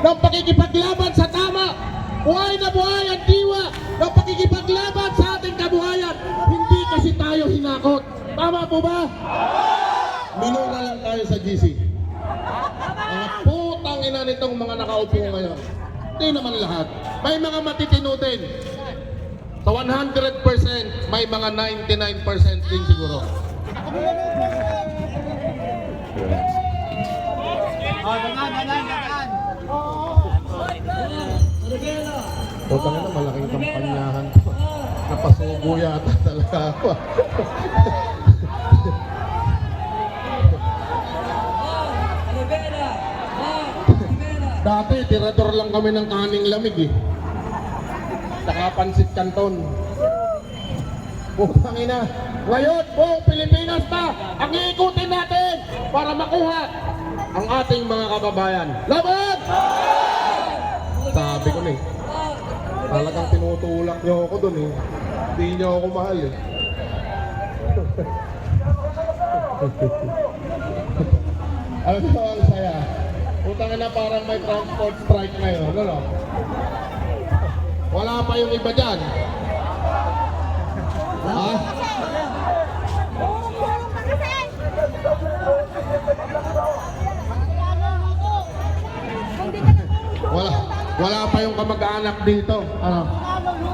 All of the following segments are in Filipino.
ng pakikipaglaban sa tama. Buhay na buhay ang diwa ng pakikipaglaban sa ating kabuhayan. Hindi kasi tayo hinakot. Tama po ba? Minura lang tayo sa GC. Mga putang ina nitong mga nakaupo ngayon. Hindi naman lahat. May mga matitino din. Sa 100%, may mga 99% din siguro. Putang ina, malaking kampanyahan to. Napasubo yata talaga ako. Dati, tirador lang kami ng kaning lamig eh. Saka pansit canton. Putang ina. Ngayon, buong Pilipinas na ang iikutin natin para makuha ang ating mga kababayan. Laban! Sabi ko na eh. Talagang tinutulak niyo ako dun eh. Hindi niyo ako mahal eh. Alam mo, ang saya. Putang ina, parang may transport strike ngayon. Ano? Wala pa yung iba dyan. Ha? Wala pa yung kamag-anak dito. Ano?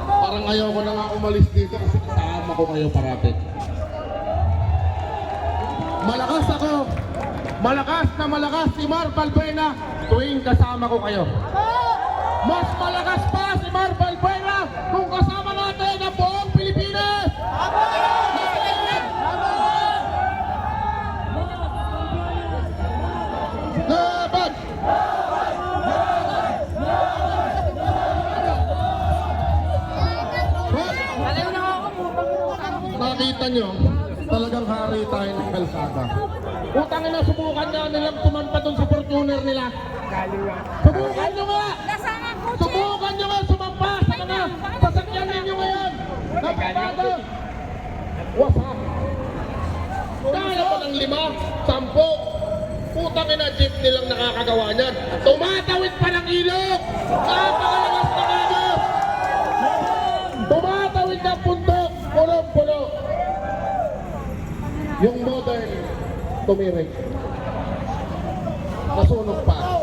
Parang ayoko na nga umalis dito kasi kasama ko kayo parati. Malakas ako. Malakas na malakas si Mar Balbuena tuwing kasama ko kayo. Mas malakas pa si Mar Balbuena kung kasama natin ang buong Pilipinas. Laban! Nakita nyo, talagang hari tayo ng kalsada. Utang na, subukan na nilang tumampa dun sa Fortuner nila. Subukan nyo nga! Subukan nyo nga sumampa sa mga sasakyan ninyo ngayon. Napapado! Wasak! Kaya pa ng 5, 10. Putang ina, jeep nilang nakakagawa niyan. Tumatawid pa ng ilog! Napakalagas na agos! Tumatawid ng puntok! Pulong-pulo! Yung modern tumirik. Nasunog pa.